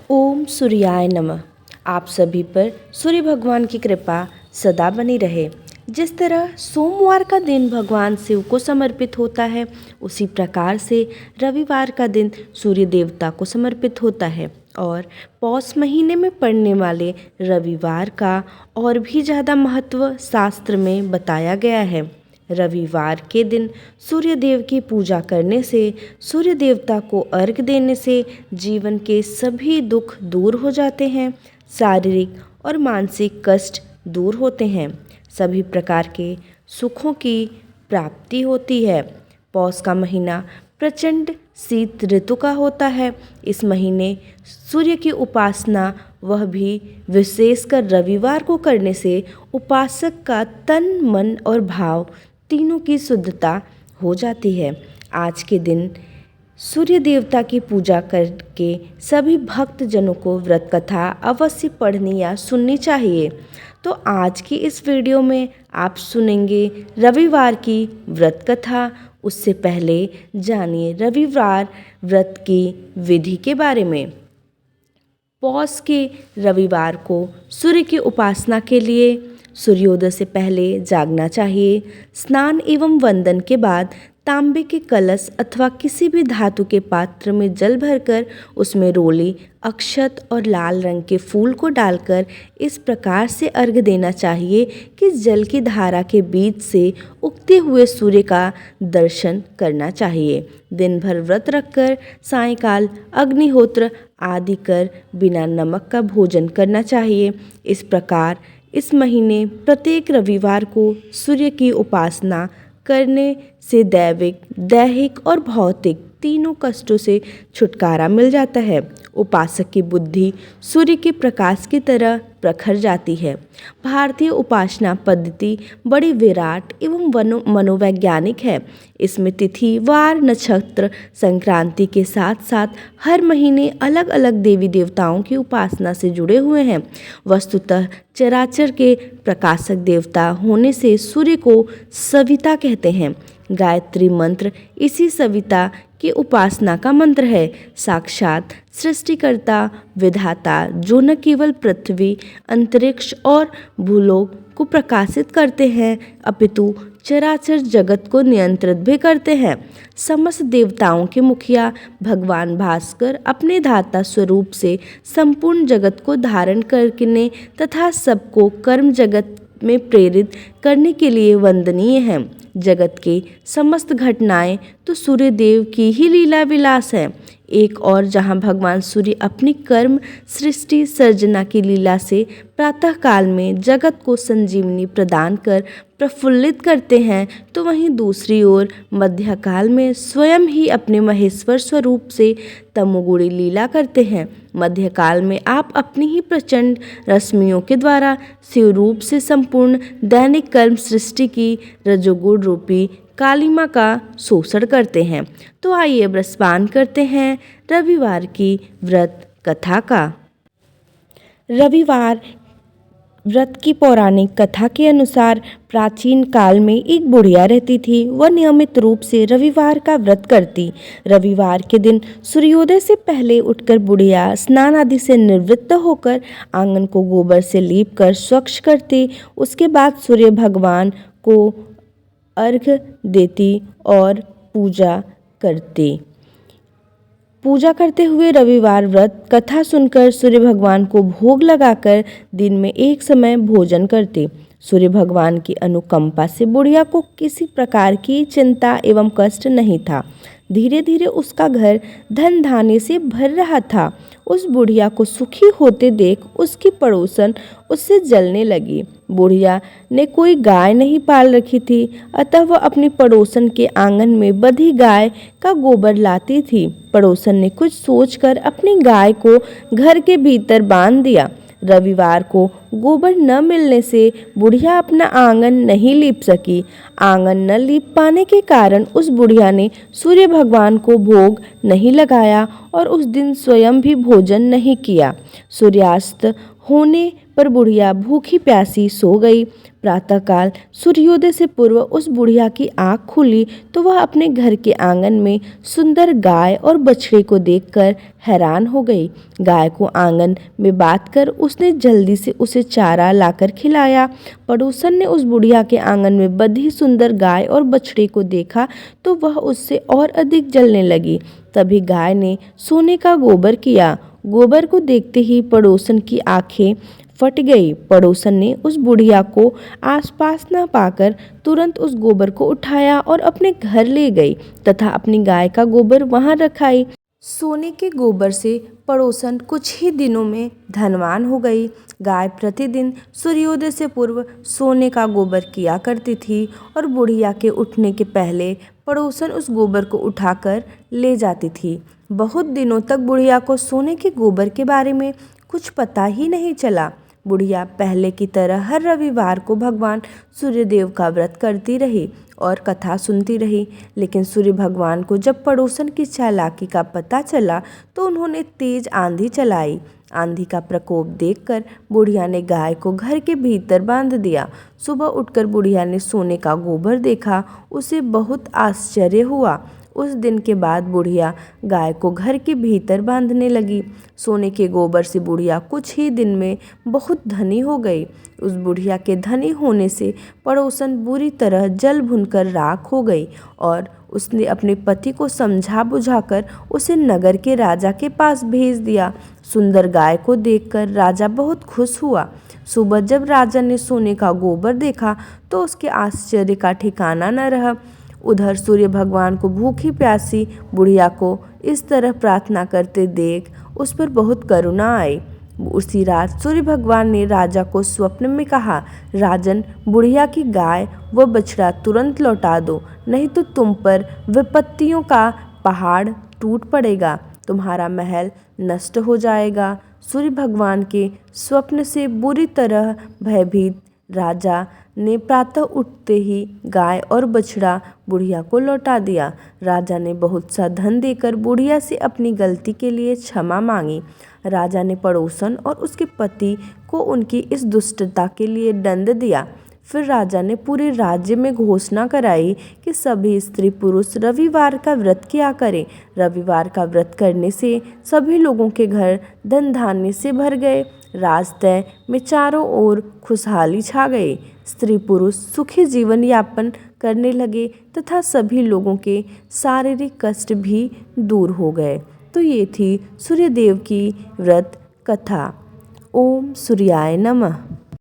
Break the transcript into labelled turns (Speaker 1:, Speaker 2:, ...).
Speaker 1: ओम सूर्याय नमः। आप सभी पर सूर्य भगवान की कृपा सदा बनी रहे। जिस तरह सोमवार का दिन भगवान शिव को समर्पित होता है, उसी प्रकार से रविवार का दिन सूर्य देवता को समर्पित होता है और पौष महीने में पड़ने वाले रविवार का और भी ज़्यादा महत्व शास्त्र में बताया गया है। रविवार के दिन सूर्य देव की पूजा करने से, सूर्य देवता को अर्घ्य देने से जीवन के सभी दुख दूर हो जाते हैं, शारीरिक और मानसिक कष्ट दूर होते हैं, सभी प्रकार के सुखों की प्राप्ति होती है। पौष का महीना प्रचंड शीत ऋतु का होता है। इस महीने सूर्य की उपासना, वह भी विशेषकर रविवार को करने से उपासक का तन, मन और भाव तीनों की शुद्धता हो जाती है। आज के दिन सूर्य देवता की पूजा करके सभी भक्त जनों को व्रत कथा अवश्य पढ़नी या सुननी चाहिए। तो आज की इस वीडियो में आप सुनेंगे रविवार की व्रत कथा। उससे पहले जानिए रविवार व्रत की विधि के बारे में। पौष के रविवार को सूर्य की उपासना के लिए सूर्योदय से पहले जागना चाहिए। स्नान एवं वंदन के बाद तांबे के कलश अथवा किसी भी धातु के पात्र में जल भरकर उसमें रोली, अक्षत और लाल रंग के फूल को डालकर इस प्रकार से अर्घ्य देना चाहिए कि जल की धारा के बीच से उगते हुए सूर्य का दर्शन करना चाहिए। दिन भर व्रत रखकर सायंकाल अग्निहोत्र आदि कर बिना नमक का भोजन करना चाहिए। इस प्रकार इस महीने प्रत्येक रविवार को सूर्य की उपासना करने से दैविक, दैहिक और भौतिक तीनों कष्टों से छुटकारा मिल जाता है। उपासक की बुद्धि सूर्य के प्रकाश की तरह प्रखर जाती है। भारतीय उपासना पद्धति बड़ी विराट एवं मनोवैज्ञानिक है। इसमें तिथि, वार, नक्षत्र, संक्रांति के साथ साथ हर महीने अलग अलग देवी देवताओं की उपासना से जुड़े हुए हैं। वस्तुतः चराचर के प्रकाशक देवता होने से सूर्य को सविता कहते हैं। गायत्री मंत्र इसी सविता की उपासना का मंत्र है। साक्षात सृष्टिकर्ता, विधाता, जो न केवल पृथ्वी, अंतरिक्ष और भूलोक को प्रकाशित करते हैं अपितु चराचर जगत को नियंत्रित भी करते हैं। समस्त देवताओं के मुखिया भगवान भास्कर अपने धाता स्वरूप से संपूर्ण जगत को धारण करने तथा सबको कर्म जगत में प्रेरित करने के लिए वंदनीय हैं। जगत के समस्त घटनाएं तो सूर्य देव की ही लीला विलास है। एक और जहां भगवान सूर्य अपनी कर्म, सृष्टि, सर्जना की लीला से प्रातः काल में जगत को संजीवनी प्रदान कर प्रफुल्लित करते हैं, तो वहीं दूसरी ओर मध्य काल में स्वयं ही अपने महेश्वर स्वरूप से तमोगुणी लीला करते हैं। मध्य काल में आप अपनी ही प्रचंड रश्मियों के द्वारा शिव रूप से संपूर्ण दैनिक कर्म सृष्टि की रजोगुण रूपी कालिमा का शोषण करते हैं। तो आइए अब रसपान करते हैं रविवार की व्रत कथा का। रविवार व्रत की पौराणिक कथा के अनुसार प्राचीन काल में एक बुढ़िया रहती थी। वह नियमित रूप से रविवार का व्रत करती। रविवार के दिन सूर्योदय से पहले उठकर बुढ़िया स्नान आदि से निवृत्त होकर आंगन को गोबर से लीप कर स्वच्छ करती। उसके बाद सूर्य भगवान को अर्घ्य देती और पूजा करती। पूजा करते हुए रविवार व्रत कथा सुनकर सूर्य भगवान को भोग लगाकर दिन में एक समय भोजन करती। सूर्य भगवान की अनुकंपा से बुढ़िया को किसी प्रकार की चिंता एवं कष्ट नहीं था। धीरे धीरे उसका घर धन धान्य से भर रहा था। उस बुढ़िया को सुखी होते देख उसकी पड़ोसन उससे जलने लगी। बुढ़िया ने कोई गाय नहीं पाल रखी थी, अतः वह अपनी पड़ोसन के आंगन में बंधी गाय का गोबर लाती थी। पड़ोसन ने कुछ सोचकर अपनी गाय को घर के भीतर बांध दिया। रविवार को गोबर न मिलने से बुढ़िया अपना आंगन नहीं लीप सकी। आंगन न लीप पाने के कारण उस बुढ़िया ने सूर्य भगवान को भोग नहीं लगाया और उस दिन स्वयं भी भोजन नहीं किया। सूर्यास्त होने पर बुढ़िया भूखी प्यासी सो गई। प्रातःकाल सूर्योदय से पूर्व उस बुढ़िया की आंख खुली तो वह अपने घर के आंगन में सुंदर गाय और बछड़े को देखकर हैरान हो गई। गाय को आंगन में बांध कर उसने जल्दी से उसे चारा लाकर खिलाया। पड़ोसन ने उस बुढ़िया के आंगन में बंधी सुंदर गाय और बछड़े को देखा तो वह उससे और अधिक जलने लगी। तभी गाय ने सोने का गोबर किया। गोबर को देखते ही पड़ोसन की आंखें फट गई। पड़ोसन ने उस बुढ़िया को आसपास न पाकर तुरंत उस गोबर को उठाया और अपने घर ले गई तथा अपनी गाय का गोबर वहां रखाई। सोने के गोबर से पड़ोसन कुछ ही दिनों में धनवान हो गई। गाय प्रतिदिन सूर्योदय से पूर्व सोने का गोबर किया करती थी और बुढ़िया के उठने के पहले पड़ोसन उस गोबर को उठाकर ले जाती थी। बहुत दिनों तक बुढ़िया को सोने के गोबर के बारे में कुछ पता ही नहीं चला। बुढ़िया पहले की तरह हर रविवार को भगवान सूर्यदेव का व्रत करती रही और कथा सुनती रही। लेकिन सूर्य भगवान को जब पड़ोसन की चालाकी का पता चला तो उन्होंने तेज आंधी चलाई। आंधी का प्रकोप देखकर बुढ़िया ने गाय को घर के भीतर बांध दिया। सुबह उठकर बुढ़िया ने सोने का गोबर देखा। उसे बहुत आश्चर्य हुआ। उस दिन के बाद बुढ़िया गाय को घर के भीतर बांधने लगी। सोने के गोबर से बुढ़िया कुछ ही दिन में बहुत धनी हो गई। उस बुढ़िया के धनी होने से पड़ोसन बुरी तरह जल भुनकर राख हो गई और उसने अपने पति को समझा बुझाकर उसे नगर के राजा के पास भेज दिया। सुंदर गाय को देखकर राजा बहुत खुश हुआ। सुबह जब राजा ने सोने का गोबर देखा तो उसके आश्चर्य का ठिकाना न रहा। उधर सूर्य भगवान को भूखी प्यासी बुढ़िया को इस तरह प्रार्थना करते देख उस पर बहुत करुणा आई। उसी रात सूर्य भगवान ने राजा को स्वप्न में कहा, राजन, बुढ़िया की गाय व बछड़ा तुरंत लौटा दो, नहीं तो तुम पर विपत्तियों का पहाड़ टूट पड़ेगा, तुम्हारा महल नष्ट हो जाएगा। सूर्य भगवान के स्वप्न से बुरी तरह भयभीत राजा ने प्रातः उठते ही गाय और बछड़ा बुढ़िया को लौटा दिया। राजा ने बहुत सा धन देकर बुढ़िया से अपनी गलती के लिए क्षमा मांगी। राजा ने पड़ोसन और उसके पति को उनकी इस दुष्टता के लिए दंड दिया। फिर राजा ने पूरे राज्य में घोषणा कराई कि सभी स्त्री पुरुष रविवार का व्रत किया करें। रविवार का व्रत करने से सभी लोगों के घर धन धान्य से भर गए। राजतय में चारों ओर खुशहाली छा गई। स्त्री पुरुष सुखी जीवन यापन करने लगे तथा सभी लोगों के शारीरिक कष्ट भी दूर हो गए। तो ये थी सूर्यदेव की व्रत कथा। ओम सूर्याय नमः।